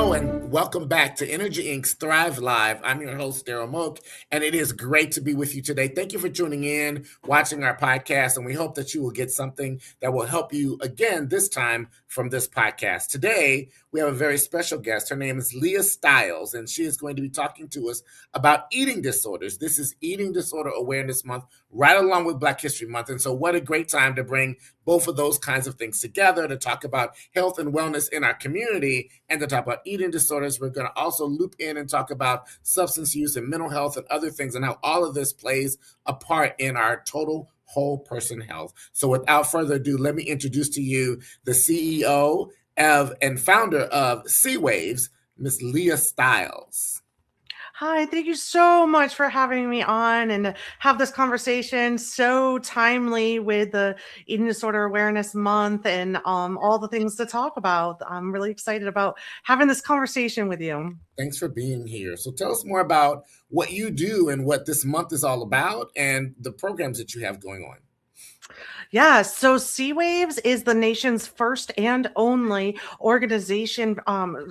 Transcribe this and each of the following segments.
Hello and welcome back to Energy Inc.'s Thrive Live. I'm your host, Daryl Moak, and it is great to be with you today. Thank you for tuning in, watching our podcast, and we hope that you will get something that will help you again this time from this podcast. Today, we have a very special guest. Her name is Leah Stiles, and she is going to be talking to us about eating disorders. This is Eating Disorder Awareness Month, right along with Black History Month. And so what a great time to bring both of those kinds of things together to talk about health and wellness in our community and to talk about eating disorders. We're going to also loop in and talk about substance use and mental health and other things and how all of this plays a part in our total whole person health. So without further ado, let me introduce to you the CEO of and founder of C-Waves, Miss Leah Stiles. Hi, thank you so much for having me on and to have this conversation so timely with the Eating Disorder Awareness Month and all the things to talk about. I'm really excited about having this conversation with you. Thanks for being here. So tell us more about what you do and what this month is all about and the programs that you have going on. Yeah, so C-Waves is the nation's first and only organization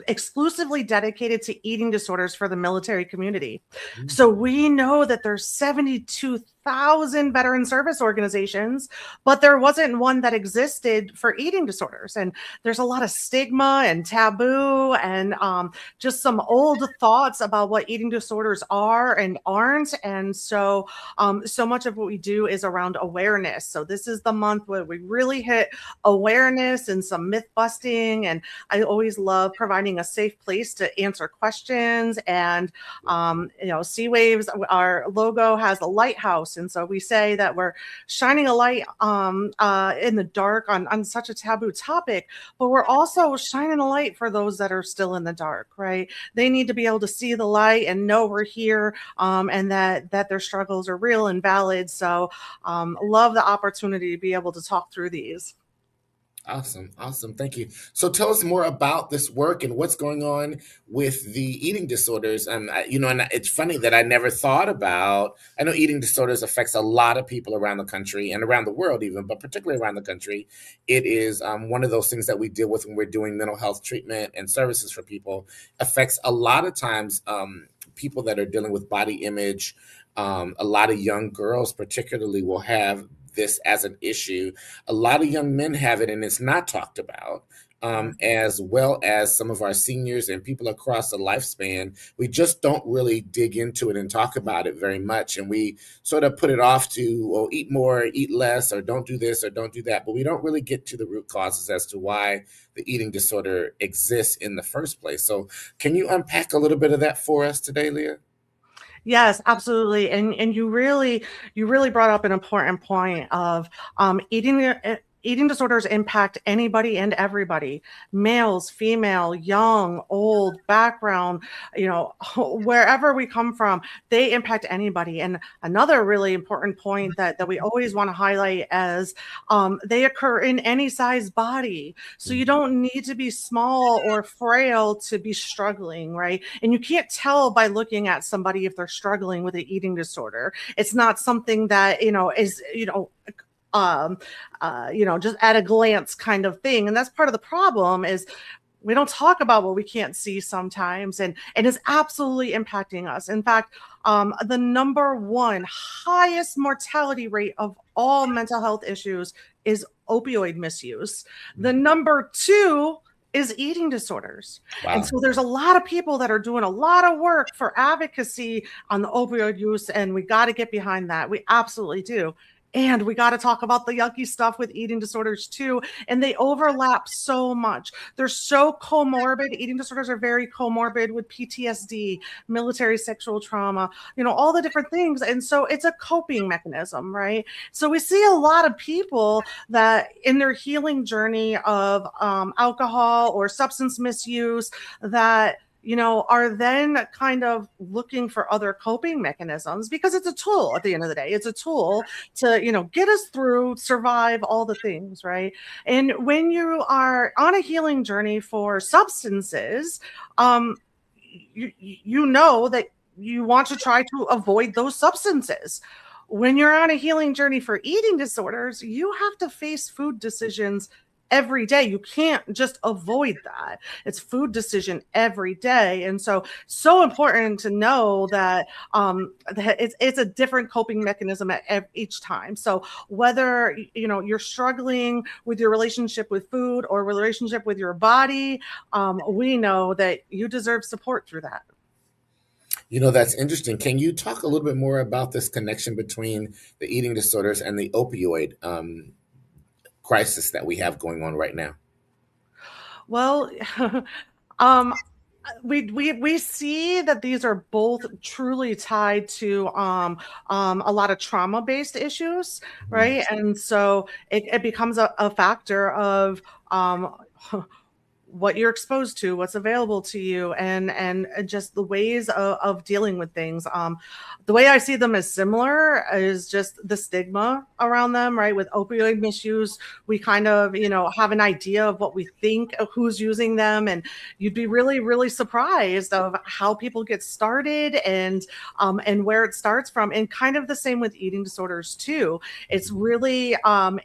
exclusively dedicated to eating disorders for the military community. So we know that there's 72,000 veteran service organizations, but there wasn't one that existed for eating disorders. And there's a lot of stigma and taboo and just some old thoughts about what eating disorders are and aren't. And so so much of what we do is around awareness. So this is the month where we really hit awareness and some myth busting. And I always love providing a safe place to answer questions. And, C-Waves, our logo has a lighthouse. And so we say that we're shining a light in the dark on such a taboo topic, but we're also shining a light for those that are still in the dark, right? They need to be able to see the light and know we're here and that their struggles are real and valid. So love the opportunity to be able to talk through these. Awesome. Thank you. So tell us more about this work and what's going on with the eating disorders. And it's funny that I never thought about, I know eating disorders affects a lot of people around the country and around the world even, but particularly around the country. It is one of those things that we deal with when we're doing mental health treatment and services for people. Affects a lot of times people that are dealing with body image. A lot of young girls particularly will have this as an issue. A lot of young men have it and it's not talked about, as well as some of our seniors and people across the lifespan. We just don't really dig into it and talk about it very much. And we sort of put it off to, well, eat more, eat less, or don't do this or don't do that. But we don't really get to the root causes as to why the eating disorder exists in the first place. So can you unpack a little bit of that for us today, Leah? Yes, absolutely. And you really brought up an important point of eating disorders impact anybody and everybody, males, female, young, old, background, wherever we come from, they impact anybody. And another really important point that we always want to highlight is they occur in any size body. So you don't need to be small or frail to be struggling, right? And you can't tell by looking at somebody if they're struggling with an eating disorder. It's not something that, is, just at a glance kind of thing. And that's part of the problem is we don't talk about what we can't see sometimes, and it's absolutely impacting us. In fact, the number one highest mortality rate of all mental health issues is opioid misuse. The number two is eating disorders. Wow. And so there's a lot of people that are doing a lot of work for advocacy on the opioid use, and we got to get behind that. We absolutely do. And we got to talk about the yucky stuff with eating disorders too. And they overlap so much. They're so comorbid. Eating disorders are very comorbid with PTSD, military sexual trauma, all the different things. And so it's a coping mechanism, right? So we see a lot of people that in their healing journey of alcohol or substance misuse that are then kind of looking for other coping mechanisms because it's a tool at the end of the day. It's a tool to, get us through, survive all the things, right? And when you are on a healing journey for substances, you know that you want to try to avoid those substances. When you're on a healing journey for eating disorders, you have to face food decisions every day. You can't just avoid that. It's food decision every day. And so important to know that it's a different coping mechanism at each time. So whether you're struggling with your relationship with food or relationship with your body, we know that you deserve support through that. That's interesting. Can you talk a little bit more about this connection between the eating disorders and the opioid crisis that we have going on right now? Well, um, we see that these are both truly tied to a lot of trauma based issues, Mhm. right? And so it becomes a factor of um, what you're exposed to, what's available to you, and just the ways of dealing with things. The way I see them as similar is just the stigma around them, right? With opioid misuse, we kind of, have an idea of what we think of who's using them, and you'd be really, really surprised of how people get started and where it starts from, and kind of the same with eating disorders too. It's really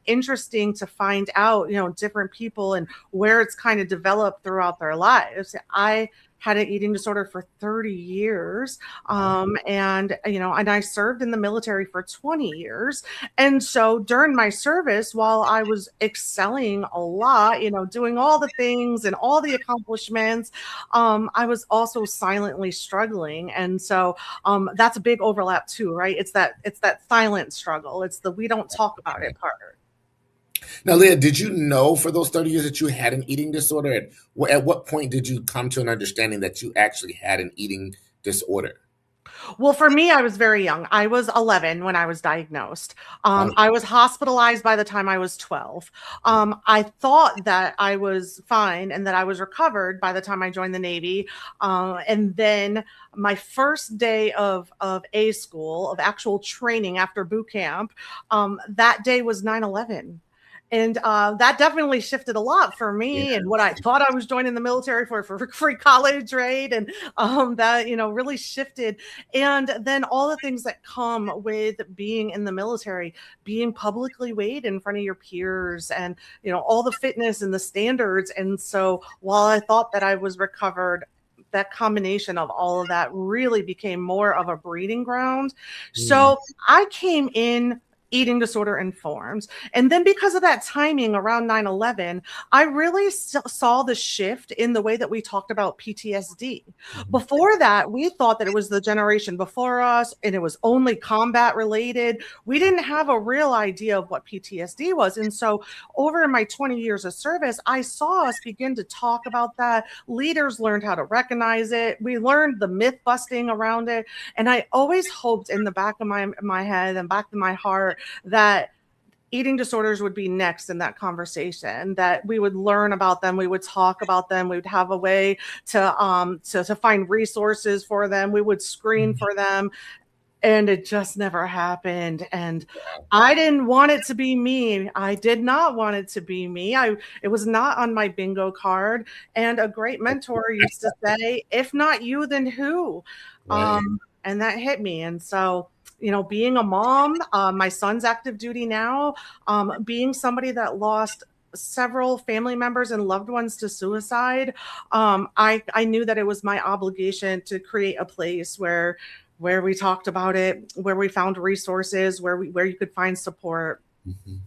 interesting to find out, different people and where it's kind of developed throughout their lives. I had an eating disorder for 30 years. And I served in the military for 20 years. And so during my service, while I was excelling a lot, doing all the things and all the accomplishments, I was also silently struggling. And so that's a big overlap too, right? It's that silent struggle. It's the we don't talk about it part. Now, Leah, did you know for those 30 years that you had an eating disorder? At what point did you come to an understanding that you actually had an eating disorder? Well, for me, I was very young. I was 11 when I was diagnosed. I was hospitalized by the time I was 12. I thought that I was fine and that I was recovered by the time I joined the Navy. And then my first day of A school, of actual training after boot camp, that day was 9/11. And that definitely shifted a lot for Yeah. me and what I thought I was joining the military for free college, right? And that, really shifted. And then all the things that come with being in the military, being publicly weighed in front of your peers, and all the fitness and the standards. And so while I thought that I was recovered, that combination of all of that really became more of a breeding ground. Mm. So I came in eating disorder informed. And then because of that timing around 9/11, I really saw the shift in the way that we talked about PTSD. Mhm. Before that, we thought that it was the generation before us and it was only combat related. We didn't have a real idea of what PTSD was. And so over my 20 years of service, I saw us begin to talk about that. Leaders learned how to recognize it. We learned the myth busting around it. And I always hoped in the back of my head and back of my heart that eating disorders would be next in that conversation, that we would learn about them, we would talk about them, we would have a way to find resources for them, we would screen for them. And it just never happened. And I didn't want it to be me. I did not want it to be me. It was not on my bingo card. And a great mentor used to say, if not you, then who? Right. And that hit me. And so, being a mom, my son's active duty now, being somebody that lost several family members and loved ones to suicide, I knew that it was my obligation to create a place where we talked about it, where we found resources, where you could find support. Mhm.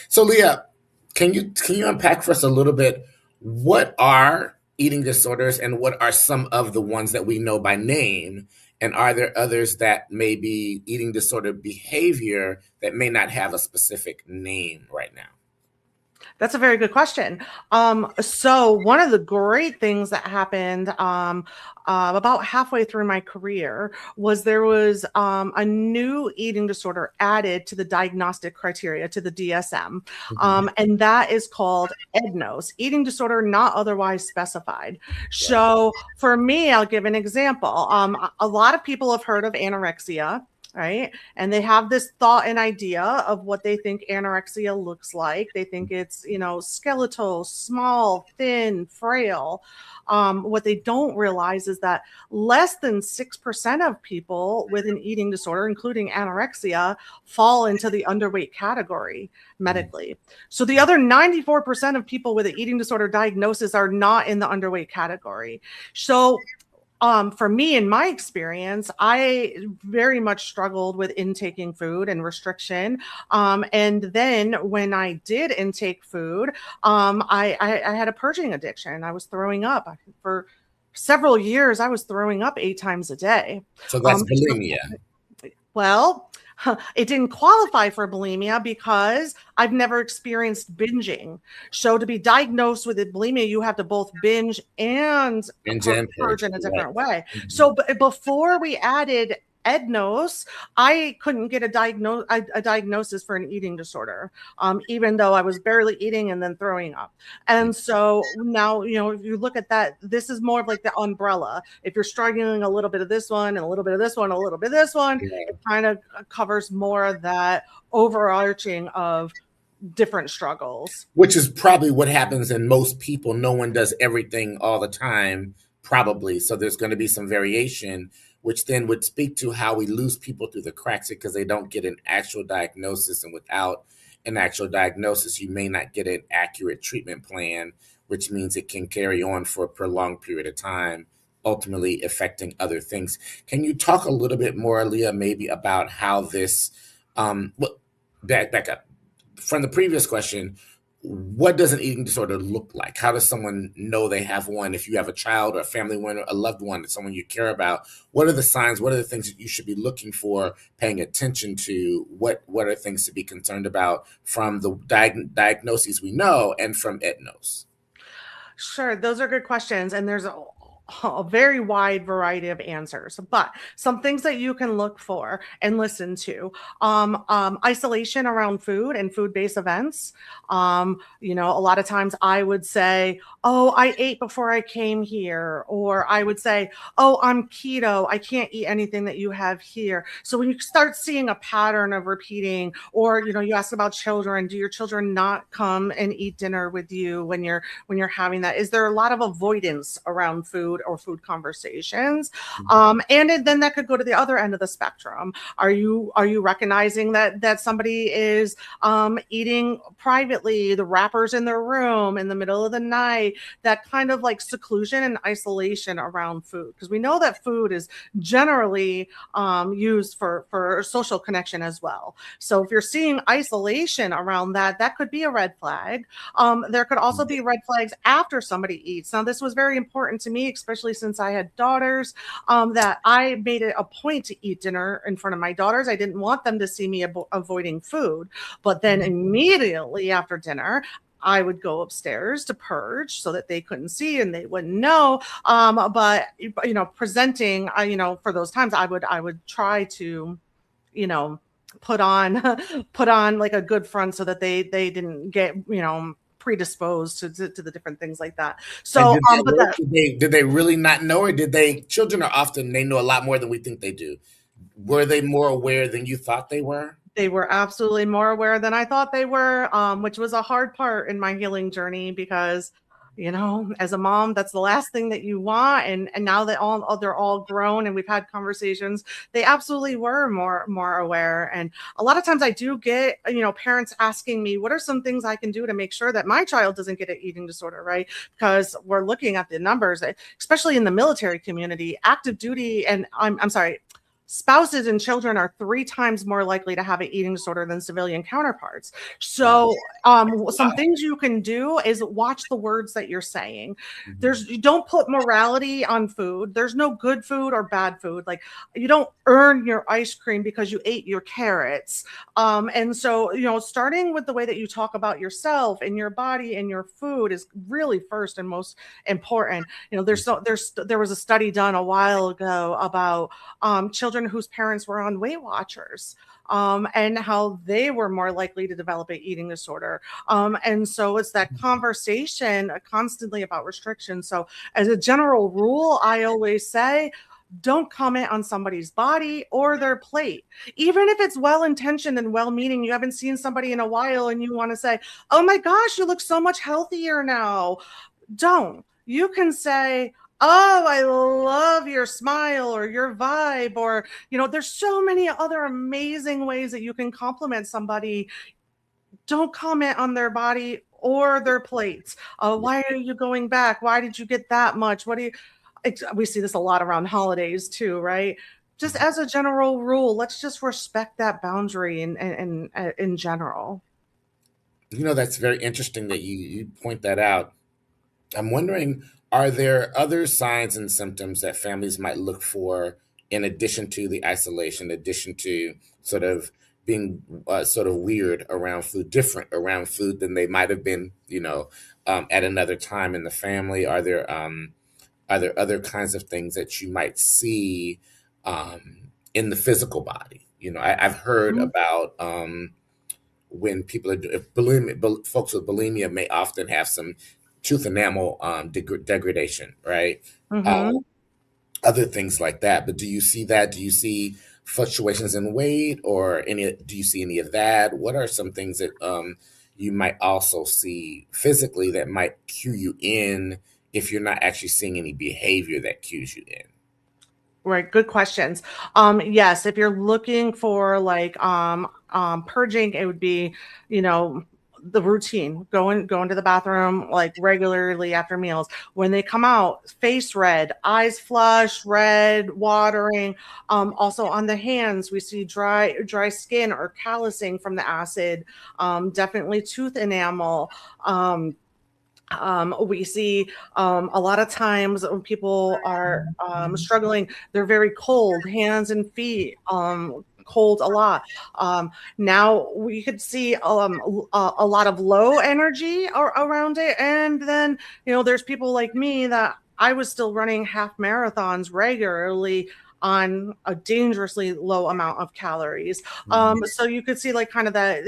So, Leah, can you unpack for us a little bit what are eating disorders and what are some of the ones that we know by name? And are there others that may be eating disorder behavior that may not have a specific name right now? That's a very good question. So one of the great things that happened about halfway through my career was there was a new eating disorder added to the diagnostic criteria, to the DSM, Mhm. and that is called EDNOS, eating disorder not otherwise specified. Right. So for me, I'll give an example. A lot of people have heard of anorexia. right? And they have this thought and idea of what they think anorexia looks like. They think it's, skeletal, small, thin, frail. What they don't realize is that less than 6% of people with an eating disorder, including anorexia, fall into the underweight category medically. So the other 94% of people with an eating disorder diagnosis are not in the underweight category. So for me, in my experience, I very much struggled with intaking food and restriction. And then when I did intake food, I had a purging addiction. I was throwing up for several years. I was throwing up 8 times a day. So that's So bulimia. well, it didn't qualify for bulimia because I've never experienced binging. So to be diagnosed with bulimia, you have to both binge and Binge and purge purge, in a different correct. way. Mhm. So before we added EDNOS, I couldn't get a diagnosis for an eating disorder, even though I was barely eating and then throwing up. And so now, if you look at that, this is more of like the umbrella. If you're struggling a little bit of this one and a little bit of this one, a little bit of this one, Yeah. it kind of covers more of that overarching of different struggles. Which is probably what happens in most people. No one does everything all the time, probably. So there's going to be some variation, which then would speak to how we lose people through the cracks because they don't get an actual diagnosis. And without an actual diagnosis, you may not get an accurate treatment plan, which means it can carry on for a prolonged period of time, ultimately affecting other things. Can you talk a little bit more, Leah, maybe about how this, well, back up from the previous question, what does an eating disorder look like? How does someone know they have one? If you have a child or a family one or a loved one, someone you care about, what are the signs? What are the things that you should be looking for, paying attention to? What are things to be concerned about from the diagnoses we know and from EDNOS? Sure, those are good questions. And there's a very wide variety of answers, but some things that you can look for and listen to. Isolation around food and food-based events. A lot of times I would say, oh, I ate before I came here. Or I would say, oh, I'm keto. I can't eat anything that you have here. So when you start seeing a pattern of repeating, or, you ask about children, do your children not come and eat dinner with you when you're having that? Is there a lot of avoidance around food or food conversations? And then that could go to the other end of the spectrum. Are you recognizing that somebody is eating privately, the wrappers in their room in the middle of the night, that kind of like seclusion and isolation around food? Because we know that food is generally used for social connection as well. So if you're seeing isolation around that, that could be a red flag. There could also be red flags after somebody eats. Now, this was very important to me, especially since I had daughters, that I made it a point to eat dinner in front of my daughters. I didn't want them to see me avoiding food. But then immediately after dinner, I would go upstairs to purge so that they couldn't see and they wouldn't know. But presenting, for those times, I would try to, put on put on like a good front so that they didn't get predisposed to the different things like that. And So did that work? Did they really not know, or did they? Children are often, they know a lot more than we think they do. Were they more aware than you thought they were? they were absolutely more aware than I thought they were, which was a hard part in my healing journey because, as a mom, that's the last thing that you want. And now that they're all grown and we've had conversations, they absolutely were more aware. And a lot of times I do get, parents asking me, what are some things I can do to make sure that my child doesn't get an eating disorder, right? Because we're looking at the numbers, especially in the military community, active duty, and I'm sorry, spouses and children are 3 times more likely to have an eating disorder than civilian counterparts. So some things you can do is watch the words that you're saying. You don't put morality on food. There's no good food or bad food. Like, you don't earn your ice cream because you ate your carrots. And so, starting with the way that you talk about yourself and your body and your food is really first and most important. There was a study done a while ago about children whose parents were on Weight Watchers, and how they were more likely to develop an eating disorder. And so it's that conversation constantly about restriction. So as a general rule, I always say, don't comment on somebody's body or their plate. Even if it's well-intentioned and well-meaning, you haven't seen somebody in a while and you want to say, oh my gosh, you look so much healthier now. Don't. You can say, oh, I love your smile or your vibe, or, there's so many other amazing ways that you can compliment somebody. Don't comment on their body or their plates. Why are you going back? Why did you get that much? We see this a lot around holidays too, right? Just as a general rule, let's just respect that boundary in general. That's very interesting that you point that out. I'm wondering, are there other signs and symptoms that families might look for in addition to the isolation, in addition to sort of being sort of weird around food, different around food than they might have been, at another time in the family? Are there other kinds of things that you might see in the physical body? I've heard Mhm. about when people are if bulimia, folks with bulimia may often have some tooth enamel degradation, right? Uh, Mhm. Other things like that. But do you see that? Do you see fluctuations in weight, or any? Do you see any of that? What are some things that you might also see physically that might cue you in if you're not actually seeing any behavior that cues you in? Right, good questions. Yes, if you're looking for like purging, it would be, you know, the routine, going to the bathroom like regularly after meals. When they come out, face red, eyes flush, red, watering. Also on the hands, we see dry skin or callousing from the acid. Definitely tooth enamel. We see a lot of times when people are struggling, they're very cold, hands and feet, cold a lot. Now we could see a lot of low energy around it. And then, there's people like me that I was still running half marathons regularly on a dangerously low amount of calories. Mhm. So you could see like kind of that,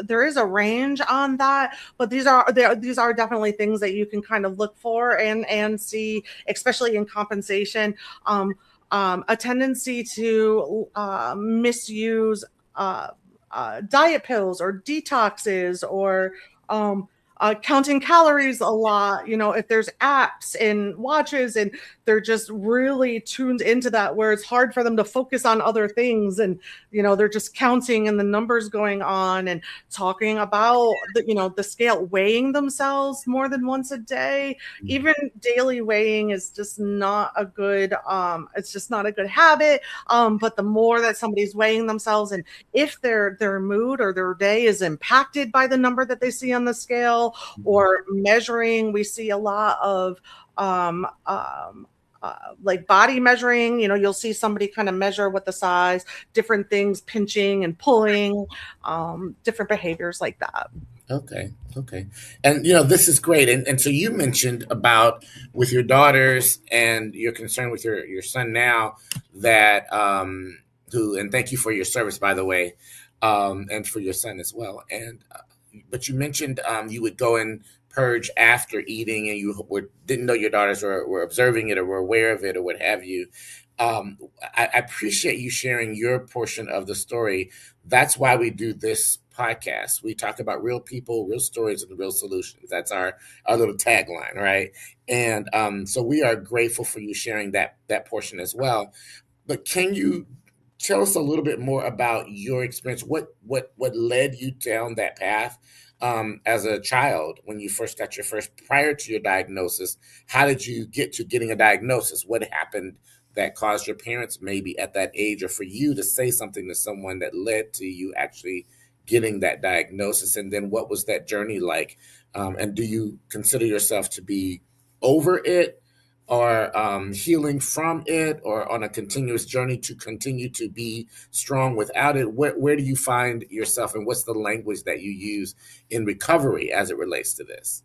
there is a range on that, but these are definitely things that you can kind of look for and see, especially in compensation. A tendency to misuse uh, diet pills or detoxes, or counting calories a lot. If there's apps and watches and they're just really tuned into that, where it's hard for them to focus on other things, and they're just counting and the numbers going on and talking about the scale, weighing themselves more than once a day. Even daily weighing is just not a good it's just not a good habit. But the more that somebody's weighing themselves, and if their mood or their day is impacted by the number that they see on the scale, or measuring, we see a lot of um, um, like body measuring. You'll see somebody kind of measure what the size, different things, pinching and pulling, different behaviors like that. Okay, okay. And this is great. And so you mentioned about with your daughters and your concern with your son now, that who, and thank you for your service, by the way, and for your son as well. And but you mentioned you would go and purge after eating, and didn't know your daughters were observing it or were aware of it or what have you. I appreciate you sharing your portion of the story. That's why we do this podcast. We talk about real people, real stories, and real solutions. That's our little tagline, right? And so we are grateful for you sharing that portion as well. But can you tell us a little bit more about your experience? What led you down that path as a child when you first got your first, prior to your diagnosis? How did you get to getting a diagnosis? What happened that caused your parents, maybe at that age, or for you to say something to someone that led to you actually getting that diagnosis? And then what was that journey like? And do you consider yourself to be over it, or healing from it, or on a continuous journey to continue to be strong without it? Where do you find yourself, and what's the language that you use in recovery as it relates to this?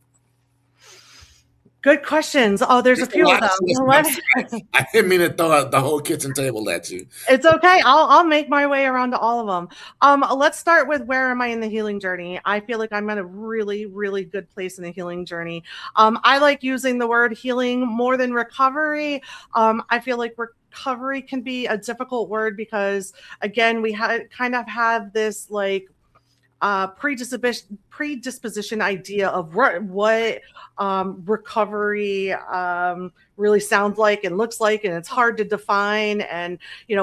Good questions. Oh, there's a It's a few of lot of them. questions. I'm sorry. I didn't mean to throw out the whole kitchen table at you. It's okay. I'll make my way around to all of them. Let's start with, where am I in the healing journey? I feel like I'm at a really, really good place in the healing journey. I like using the word healing more than recovery. I feel like recovery can be a difficult word because, again, we kind of have this like predisposition idea of what recovery really sounds like and looks like, and it's hard to define. And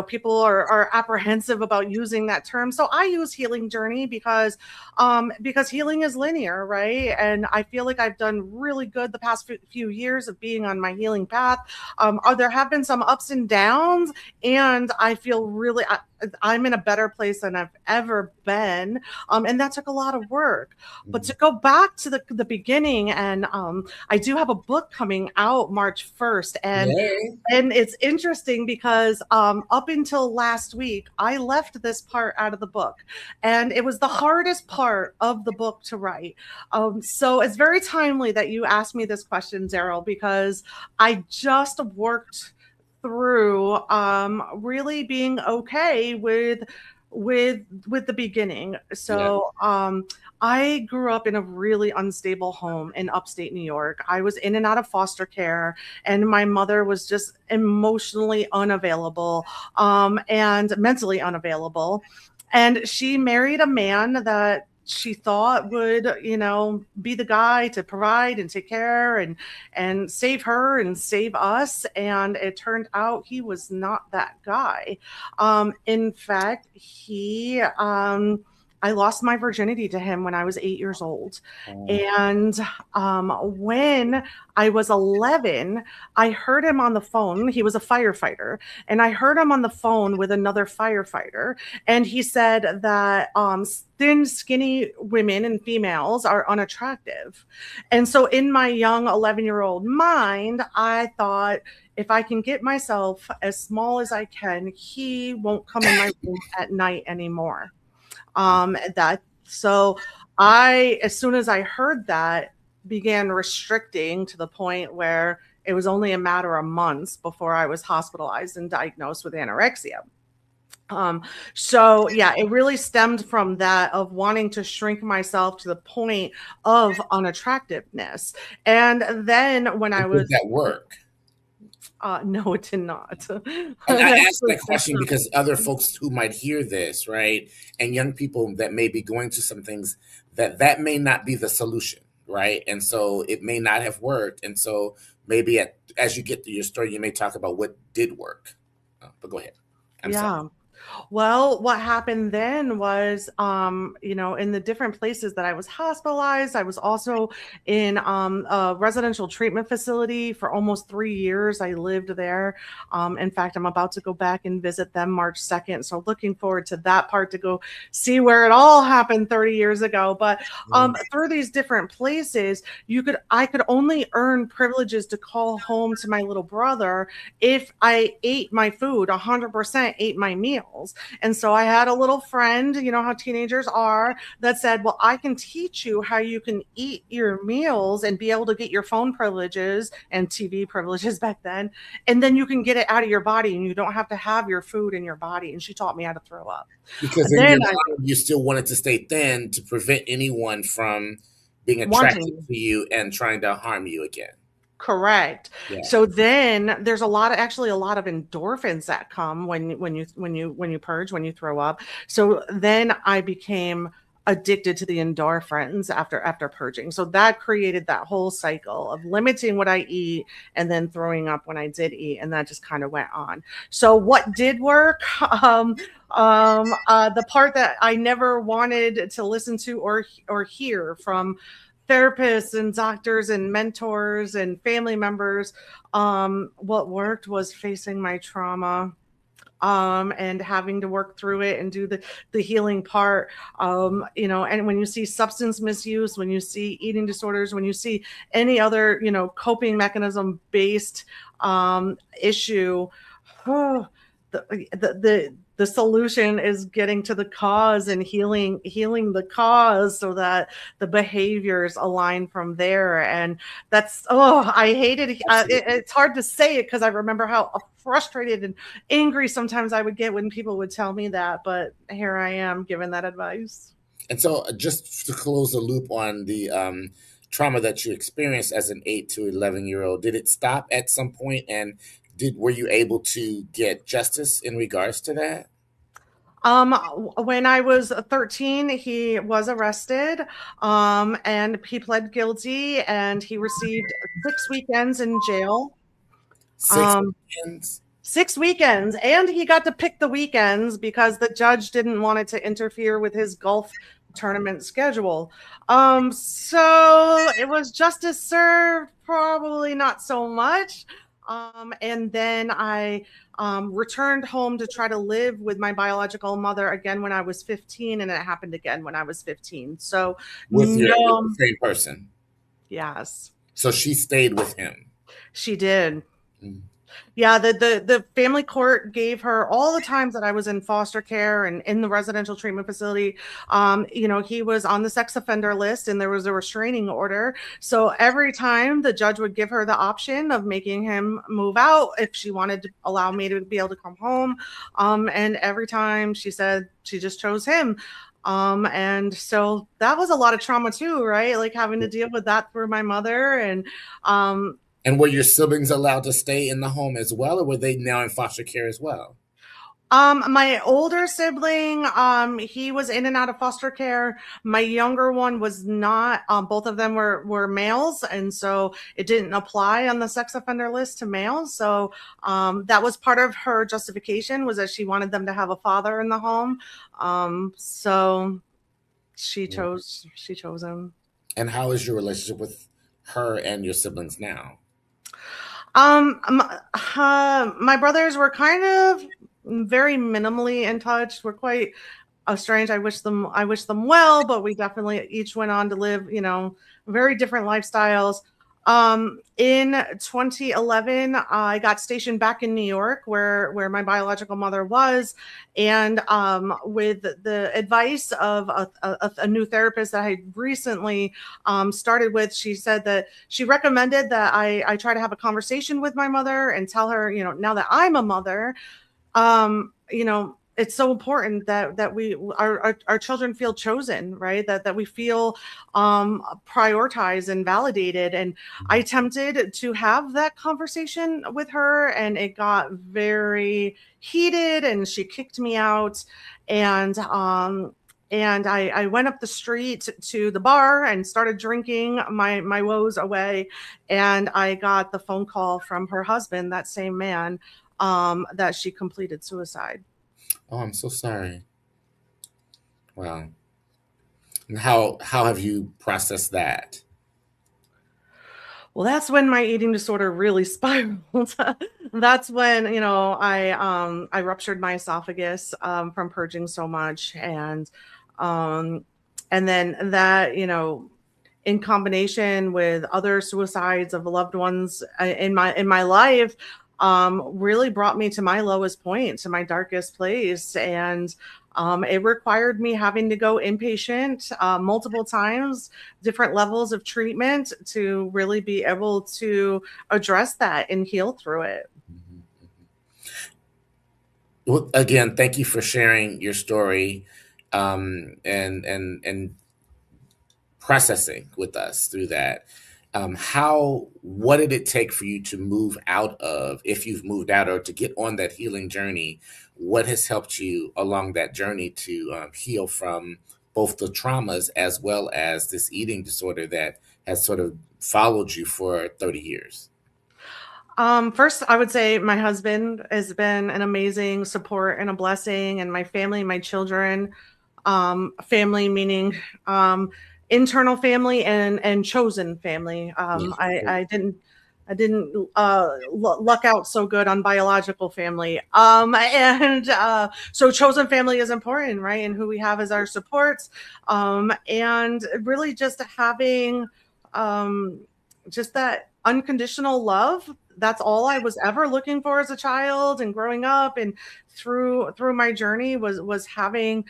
people are apprehensive about using that term. So I use healing journey because healing is linear, right? And I feel like I've done really good the past few years of being on my healing path. There have been some ups and downs, and I feel really I'm in a better place than I've ever been. And that took a lot of work. But Mhm. to go back to the beginning, and I do have a book coming out March 1st, Yay. and it's interesting because up until last week, I left this part out of the book, and it was the hardest part of the book to write. So it's very timely that you asked me this question, Daryl, because I just worked through really being okay with the beginning. Yeah. So I grew up in a really unstable home in upstate New York. I was in and out of foster care, and my mother was just emotionally unavailable and mentally unavailable. And she married a man that she thought would, be the guy to provide and take care and save her and save us. And it turned out he was not that guy. In fact, I lost my virginity to him when I was 8 years old. Oh, And when I was 11, I heard him on the phone. He was a firefighter. And I heard him on the phone with another firefighter. And he said that thin, skinny women and females are unattractive. And so in my young 11-year-old mind, I thought, if I can get myself as small as I can, he won't come in my room at night anymore. That so I, as soon as I heard that, began restricting to the point where it was only a matter of months before I was hospitalized and diagnosed with anorexia. Um, so yeah, it really stemmed from that of wanting to shrink myself to the point of unattractiveness. And then when I and did was, that work? no, it did not. And I It ask actually that did question not. because other folks who might hear this, right, and young people that may be going through some things, that may not be the solution, right? And so it may not have worked. And so maybe as you get through your story, you may talk about what did work. But go ahead. I'm sorry. Yeah. Well, what happened then was, in the different places that I was hospitalized, I was also in a residential treatment facility for almost 3 years. I lived there. In fact, I'm about to go back and visit them March 2nd. So looking forward to that part to go see where it all happened 30 years ago. But Mm. through these different places, I could only earn privileges to call home to my little brother if I ate my food, 100% ate my meals. And so I had a little friend, you know how teenagers are, that said, well, I can teach you how you can eat your meals and be able to get your phone privileges and TV privileges back then. And then you can get it out of your body and you don't have to have your food in your body. And she taught me how to throw up. Because in Then your I mind, you still wanted to stay thin to prevent anyone from being attracted wanting to you and trying to harm you again. Correct. Yeah. So then there's actually a lot of endorphins that come when you purge, when you throw up. So then I became addicted to the endorphins after purging. So that created that whole cycle of limiting what I eat and then throwing up when I did eat, and that just kind of went on. So what did work? The part that I never wanted to listen to or hear from therapists and doctors and mentors and family members. What worked was facing my trauma and having to work through it and do the healing part. And when you see substance misuse, when you see eating disorders, when you see any other, coping mechanism based issue, oh, the solution is getting to the cause and healing the cause so that the behaviors align from there. And I hated it. Absolutely. It's hard to say it because I remember how frustrated and angry sometimes I would get when people would tell me that, but here I am giving that advice. And so, just to close the loop on the trauma that you experienced as an 8 to 11-year-old, did it stop at some point? And Were you able to get justice in regards to that? When I was 13, he was arrested, and he pled guilty, and he received 6 weekends in jail. Six Um, weekends? 6 weekends, and he got to pick the weekends because the judge didn't want it to interfere with his golf tournament schedule. So it was justice served, probably not so much. And then I returned home to try to live with my biological mother again when I was 15, and it happened again when I was 15. So With the no, same person. yes, So she stayed with him. she did. Mm. Yeah, the family court gave her all the times that I was in foster care and in the residential treatment facility. He was on the sex offender list and there was a restraining order. So every time the judge would give her the option of making him move out if she wanted to allow me to be able to come home. And every time she said she just chose him. And so that was a lot of trauma too, right? Like having to deal with that through my mother. And um, And were your siblings allowed to stay in the home as well, or were they now in foster care as well? My older sibling, he was in and out of foster care. My younger one was not. Both of them were males, and so it didn't apply on the sex offender list to males. So that was part of her justification, was that she wanted them to have a father in the home. So she chose him. And how is your relationship with her and your siblings now? My brothers were kind of very minimally in touch. We're quite strange. I wish them well, but we definitely each went on to live, very different lifestyles. In 2011, I got stationed back in New York, where my biological mother was, and with the advice of a new therapist that I recently started with, she said that she recommended that I try to have a conversation with my mother and tell her, now that I'm a mother, it's so important that our children feel chosen, right? That we feel prioritized and validated. And I attempted to have that conversation with her, and it got very heated, and she kicked me out. And I went up the street to the bar and started drinking my woes away. And I got the phone call from her husband, that same man, that she completed suicide. Oh, I'm so sorry. Wow. And how have you processed that? Well, that's when my eating disorder really spiraled. That's when, I ruptured my esophagus from purging so much. Um, and then that, in combination with other suicides of loved ones in my life, really brought me to my lowest point, to my darkest place. And it required me having to go inpatient multiple times, different levels of treatment, to really be able to address that and heal through it. Mhm, mhm. Well, again, thank you for sharing your story, and processing with us through that. What did it take for you to move out of, if you've moved out, or to get on that healing journey? What has helped you along that journey to heal from both the traumas as well as this eating disorder that has sort of followed you for 30 years? First, I would say my husband has been an amazing support and a blessing, and my family, my children, family meaning internal family and chosen family. Yeah. I didn't luck out so good on biological family, and so chosen family is important, right? And who we have as our supports, and really just having um, just that unconditional love. That's all I was ever looking for as a child and growing up, and through my journey was having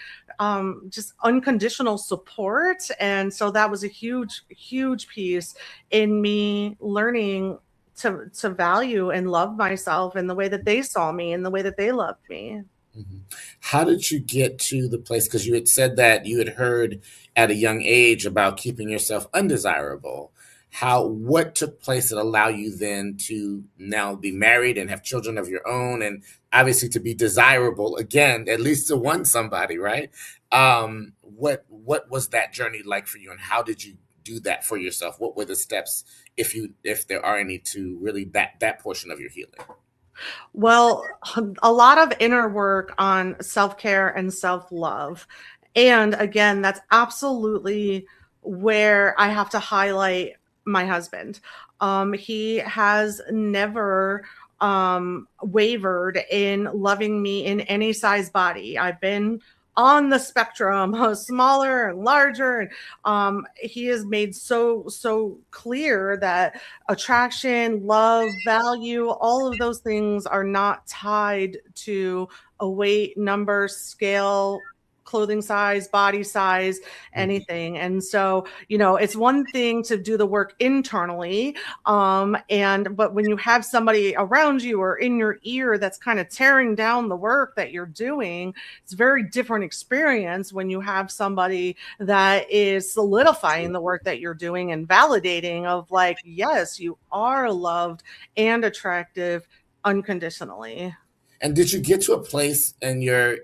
just unconditional support. And so that was a huge piece in me learning to value and love myself in the way that they saw me and the way that they loved me. Mhm. How did you get to the place? Because you had said that you had heard at a young age about keeping yourself undesirable. what took place that allow you then to now be married and have children of your own, and obviously to be desirable again, at least to one somebody, right? What was that journey like for you, and how did you do that for yourself? What were the steps, if there are any, to really that portion of your healing? Well, a lot of inner work on self-care and self-love. And again, that's absolutely where I have to highlight my husband. He has never wavered in loving me in any size body. I've been on the spectrum, smaller and larger, and he has made so clear that attraction, love, value, all of those things are not tied to a weight, number, scale, clothing size, body size, Mhm. anything. And so, it's one thing to do the work internally. But when you have somebody around you or in your ear that's kind of tearing down the work that you're doing, it's a very different experience when you have somebody that is solidifying the work that you're doing and validating of like, yes, you are loved and attractive unconditionally. And did you get to a place in your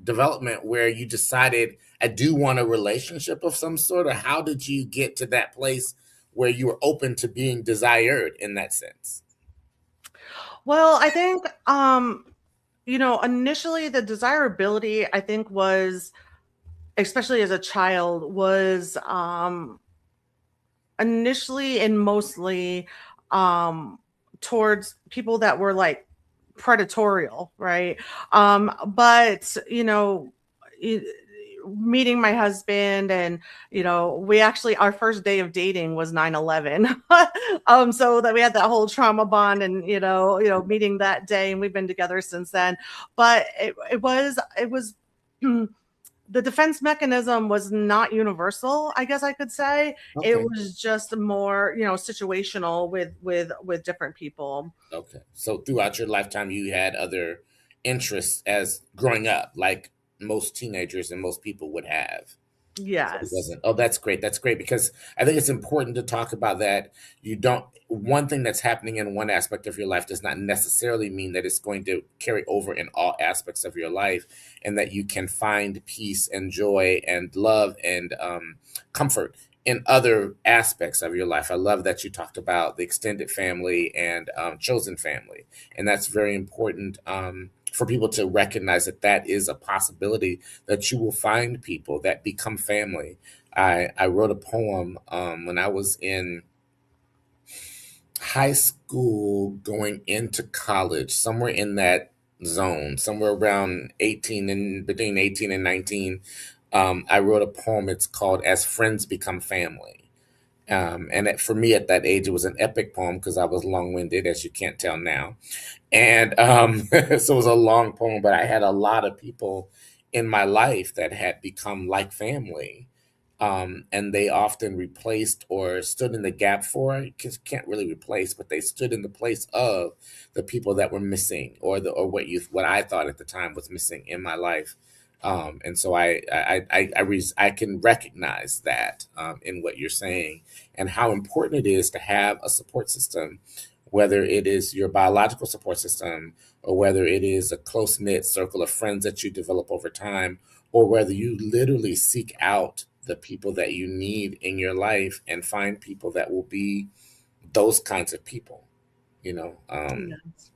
development where you decided, I do want a relationship of some sort, or how did you get to that place where you were open to being desired in that sense? Well, I think initially the desirability I think was, especially as a child, was initially and mostly um towards people that were like predatorial, right? But it, meeting my husband, and we actually, our first day of dating was 9/11. So that we had that whole trauma bond, and meeting that day, and we've been together since then. But it was the defense mechanism was not universal, I guess I could say. It Okay. was just more, situational with different people. Okay. So throughout your lifetime, you had other interests as growing up, like most teenagers and most people would have. So it Yes. wasn't. Oh, that's great. That's great, because I think it's important to talk about that. You don't. One thing that's happening in one aspect of your life does not necessarily mean that it's going to carry over in all aspects of your life, and that you can find peace and joy and love and comfort in other aspects of your life. I love that you talked about the extended family and chosen family, and that's very important for people to recognize that that is a possibility, that you will find people that become family. I wrote a poem when I was in high school going into college, somewhere in that zone, somewhere around 18 and between 18 and 19. I wrote a poem. It's called As Friends Become Family. For me at that age, it was an epic poem because I was long winded, as you can't tell now. And so it was a long poem, but I had a lot of people in my life that had become like family. And they often replaced or stood in the gap for, 'cause can't really replace, but they stood in the place of the people that were missing, or what I thought at the time was missing in my life. And so I can recognize that in what you're saying, and how important it is to have a support system, whether it is your biological support system, or whether it is a close knit circle of friends that you develop over time, or whether you literally seek out the people that you need in your life and find people that will be those kinds of people, you know. Yes.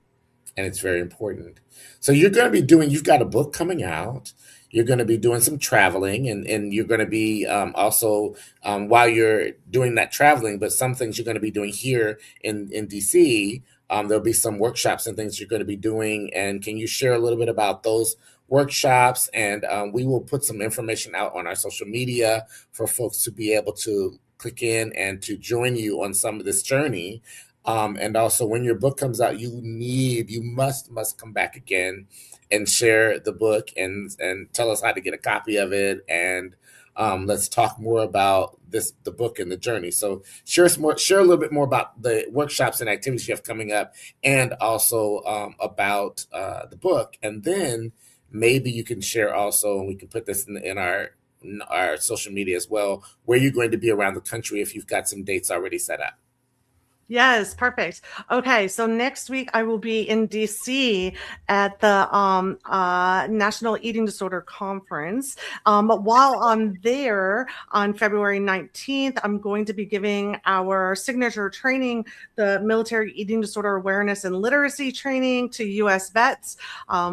And it's very important. So you've got a book coming out. You're going to be doing some traveling, and you're going to be also, while you're doing that traveling, but some things you're going to be doing here in DC. There'll be some workshops and things you're going to be doing. And can you share a little bit about those workshops? And we will put some information out on our social media for folks to be able to click in and to join you on some of this journey. And also, when your book comes out, you must come back again and share the book, and tell us how to get a copy of it. And let's talk more about the book and the journey. So share a little bit more about the workshops and activities you have coming up, and also about the book. And then maybe you can share also, and we can put this in our our social media as well, where you're going to be around the country if you've got some dates already set up. Yes, perfect. Okay, so next week I will be in DC at the National Eating Disorder Conference. While I'm there on February 19th, I'm going to be giving our signature training, the Military Eating Disorder Awareness and Literacy Training to U.S. vets,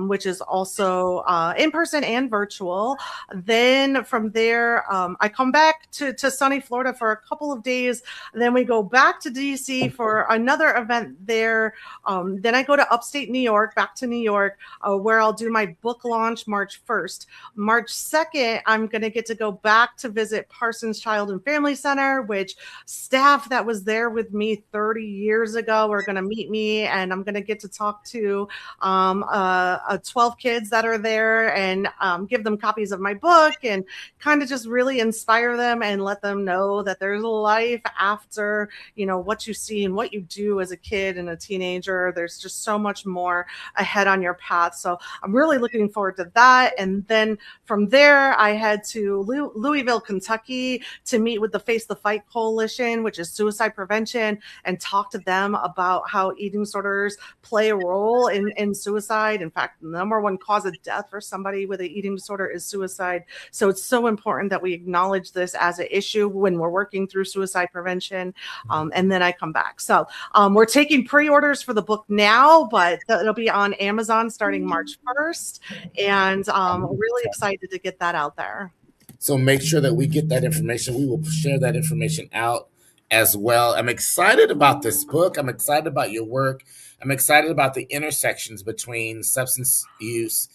which is also in person and virtual. Then from there, I come back to sunny Florida for a couple of days. Then we go back to DC for another event there. Then I go to upstate New York, back to New York, where I'll do my book launch March 1st. March 2nd, I'm going to get to go back to visit Parsons Child and Family Center, which staff that was there with me 30 years ago are going to meet me, and I'm going to get to talk to 12 kids that are there and give them copies of my book and kind of just really inspire them and let them know that there's a life after, what you see and what you do as a kid and a teenager. There's just so much more ahead on your path. So I'm really looking forward to that. And then from there, I head to Louisville, Kentucky to meet with the Face the Fight Coalition, which is suicide prevention, and talk to them about how eating disorders play a role in suicide. In fact, the number one cause of death for somebody with an eating disorder is suicide. So it's so important that we acknowledge this as an issue when we're working through suicide prevention. And then I come back. So we're taking pre-orders for the book now, but it'll be on Amazon starting March 1st. And really excited to get that out there. So make sure that we get that information. We will share that information out as well. I'm excited about this book. I'm excited about your work. I'm excited about the intersections between substance use,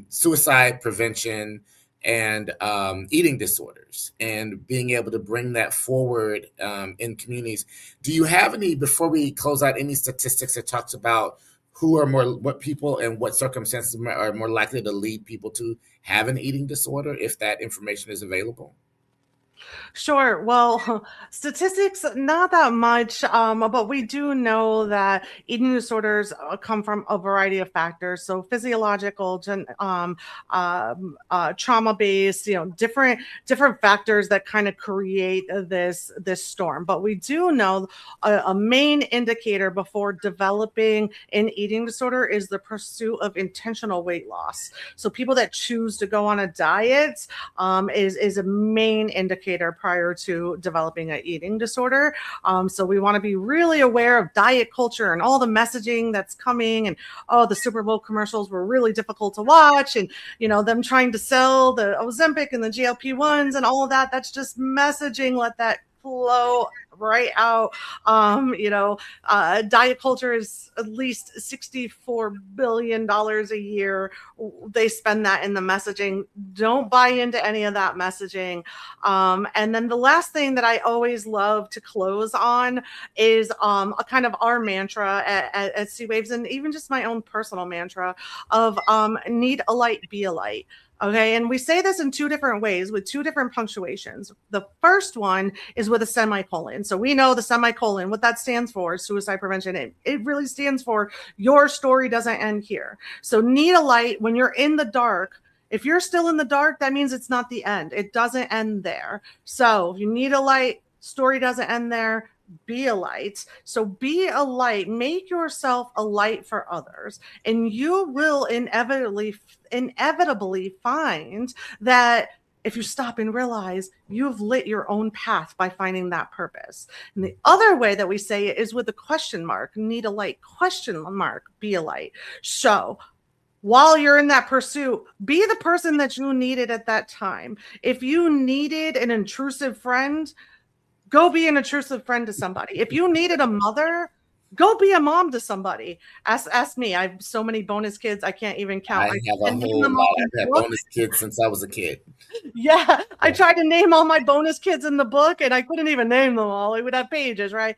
suicide prevention, and eating disorders, and being able to bring that forward in communities. Do you have any, before we close out, any statistics that talks about what people and what circumstances are more likely to lead people to have an eating disorder, if that information is available? Sure. Well, statistics, not that much, but we do know that eating disorders come from a variety of factors. So physiological, trauma-based, different factors that kind of create this storm. But we do know a main indicator before developing an eating disorder is the pursuit of intentional weight loss. So people that choose to go on a diet is a main indicator prior to developing an eating disorder. So we want to be really aware of diet culture and all the messaging that's coming. And the Super Bowl commercials were really difficult to watch. And, them trying to sell the Ozempic and the GLP-1s and all of that. That's just messaging. Let that flow right out. Diet culture is at least $64 billion a year. They spend that in the messaging. Don't buy into any of that messaging. And then the last thing that I always love to close on is a kind of our mantra at Sea Waves, and even just my own personal mantra of need a light, be a light. Okay, and we say this in two different ways with two different punctuations. The first one is with a semicolon. So we know the semicolon, what that stands for is suicide prevention. It really stands for your story doesn't end here. So need a light when you're in the dark. If you're still in the dark, that means it's not the end. It doesn't end there. So if you need a light, story doesn't end there. Be a light. So be a light, make yourself a light for others, and you will inevitably find that if you stop and realize you've lit your own path by finding that purpose. And the other way that we say it is with a question mark. Need a light, question mark, be a light. So while you're in that pursuit, be the person that you needed at that time. If you needed an intrusive friend, go be an intrusive friend to somebody. If you needed a mother, go be a mom to somebody. Ask me. I have so many bonus kids, I can't even count. I have a whole lot. I've had bonus kids since I was a kid. Yeah, I tried to name all my bonus kids in the book, and I couldn't even name them all. It would have pages, right?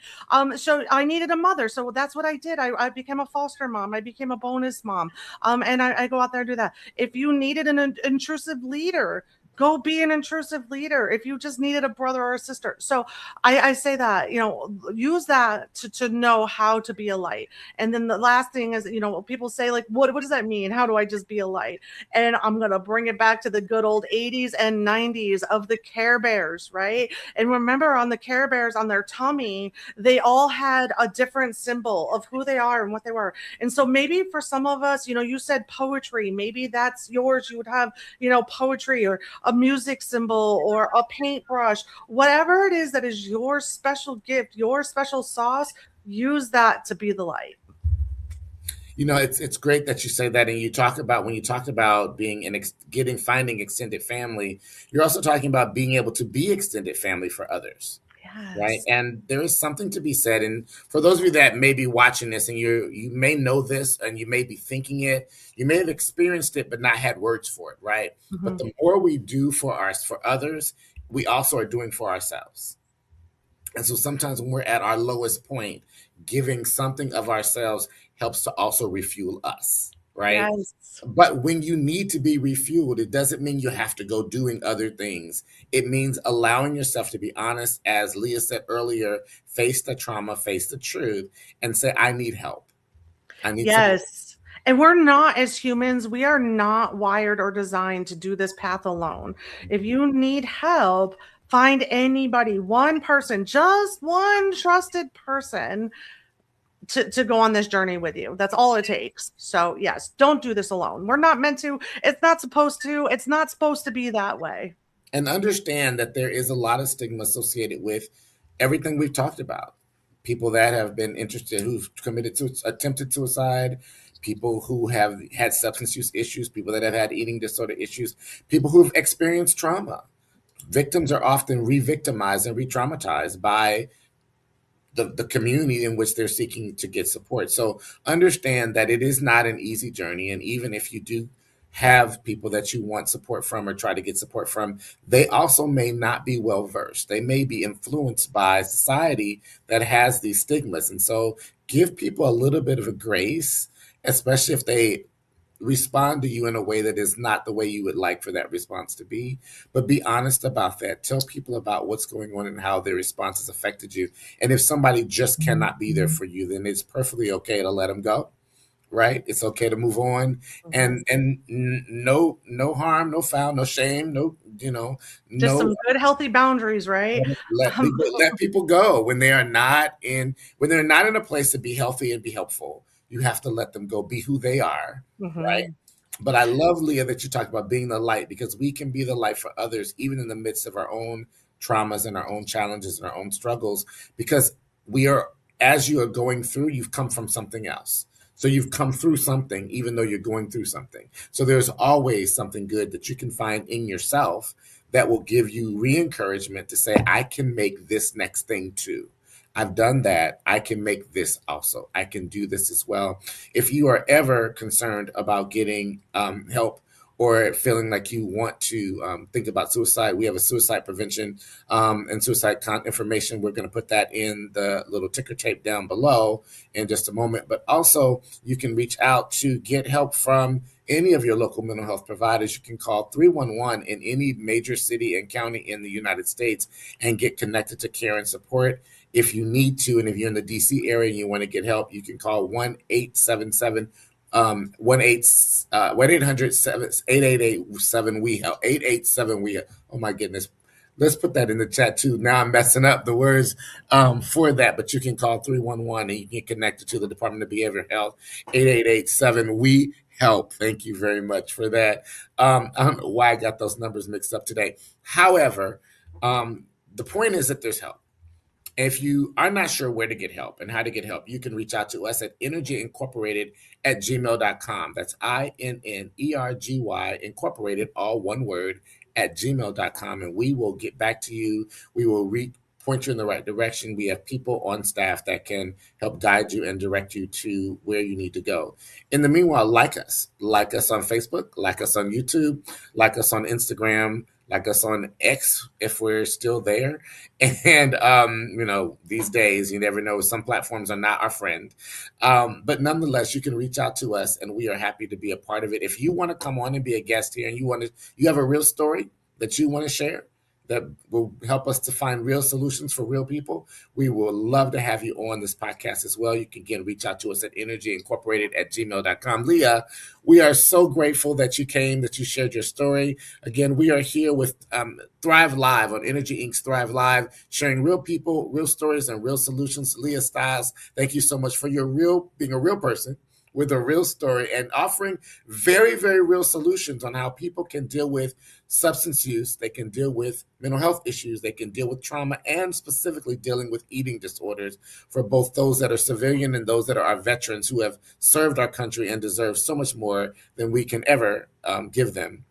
So I needed a mother, so that's what I did. I became a foster mom. I became a bonus mom, and I go out there and do that. If you needed an intrusive leader, Go be an intrusive leader if you just needed a brother or a sister. So I say that, use that to know how to be a light. And then the last thing is, people say, like, what does that mean? How do I just be a light? And I'm going to bring it back to the good old 80s and 90s of the Care Bears, right? And remember, on the Care Bears, on their tummy, they all had a different symbol of who they are and what they were. And so maybe for some of us, you said poetry, maybe that's yours. You would have, poetry, or a music symbol, or a paintbrush, whatever it is that is your special gift, your special sauce. Use that to be the light. It's great that you say that, and you talk about, when you talk about being finding extended family, you're also talking about being able to be extended family for others, right? Yes. And there is something to be said. And for those of you that may be watching this, and you may know this, and you may be thinking it, you may have experienced it, but not had words for it, right? But Mm-hmm. the more we do for others, we also are doing for ourselves. And so sometimes when we're at our lowest point, giving something of ourselves helps to also refuel us, right? Yes. But when you need to be refueled, it doesn't mean you have to go doing other things. It means allowing yourself to be honest, as Leah said earlier, face the trauma, face the truth, and say, I need help. I need support. Yes. And we're not, as humans, we are not wired or designed to do this path alone. If you need help, find anybody, one person, just one trusted person to go on this journey with you. That's all it takes. So, yes, don't do this alone. We're not meant to. It's not supposed to. It's not supposed to be that way. And understand that there is a lot of stigma associated with everything we've talked about. People that have been interested, who've attempted suicide, people who have had substance use issues, people that have had eating disorder issues, people who've experienced trauma. Victims are often re-victimized and re-traumatized by the community in which they're seeking to get support. So understand that it is not an easy journey. And even if you do have people that you want support from or try to get support from, they also may not be well versed. They may be influenced by society that has these stigmas. And so give people a little bit of a grace, especially if they respond to you in a way that is not the way you would like for that response to be. But be honest about that. Tell people about what's going on and how their response has affected you. And if somebody just cannot be there for you, then it's perfectly okay to let them go. Right? It's okay to move on, Mhm. and no harm, no foul, no shame, Just no some good, healthy boundaries, right? Um, let people go when they are not in a place to be healthy and be helpful. You have to let them go, be who they are, right? mhm. But I love, Leah, that you talked about being the light, because we can be the light for others even in the midst of our own traumas and our own challenges and our own struggles, because we are, as you are going through, you've come from something else. So you've come through something even though you're going through something. So there's always something good that you can find in yourself that will give you re-encouragement to say, I can make this next thing too. I've done that. I can make this also. I can do this as well. If you are ever concerned about getting help, or feeling like you want to think about suicide, we have a suicide prevention and suicide information. We're going to put that in the little ticker tape down below in just a moment. But also, you can reach out to get help from any of your local mental health providers. You can call 311 in any major city and county in the United States and get connected to care and support if you need to. And if you're in the DC area and you want to get help, you can call 1-877 1-800 888 we help 887 we help. Oh my goodness, let's put that in the chat too. Now I'm messing up the words for that, but you can call 311 and you can connect it to the Department of Behavioral Health. 8887 we help. Thank you very much for that. I don't know why I got those numbers mixed up today. However, the point is that there's help. If you are not sure where to get help and how to get help, you can reach out to us at Innergy Incorporated at gmail.com. That's INNERGY Incorporated, all one word, at gmail.com. And we will get back to you. We will point you in the right direction. We have people on staff that can help guide you and direct you to where you need to go. In the meanwhile, like us on Facebook, like us on YouTube, like us on Instagram, like us on X if we're still there. And, these days, you never know, some platforms are not our friend. But nonetheless, you can reach out to us and we are happy to be a part of it. If you want to come on and be a guest here and you have a real story, that you want to share that will help us to find real solutions for real people, we will love to have you on this podcast as well. You can again reach out to us at energyincorporated@gmail.com. Leah, we are so grateful that you came, that you shared your story. Again, we are here with Thrive Live on Energy Inc.'s Thrive Live, sharing real people, real stories, and real solutions. Leah Stiles, thank you so much for being a real person with a real story and offering very, very real solutions on how people can deal with substance use, they can deal with mental health issues, they can deal with trauma, and specifically dealing with eating disorders for both those that are civilian and those that are our veterans who have served our country and deserve so much more than we can ever give them.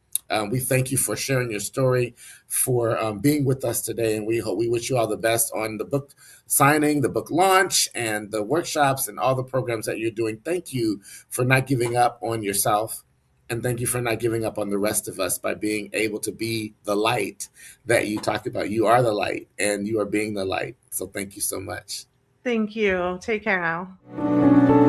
We thank you for sharing your story, for being with us today, and we wish you all the best on the book signing, the book launch, and the workshops and all the programs that you're doing. Thank you for not giving up on yourself, and thank you for not giving up on the rest of us by being able to be the light that you talked about. You are the light, and you are being the light. So thank you so much. Thank you. Take care now.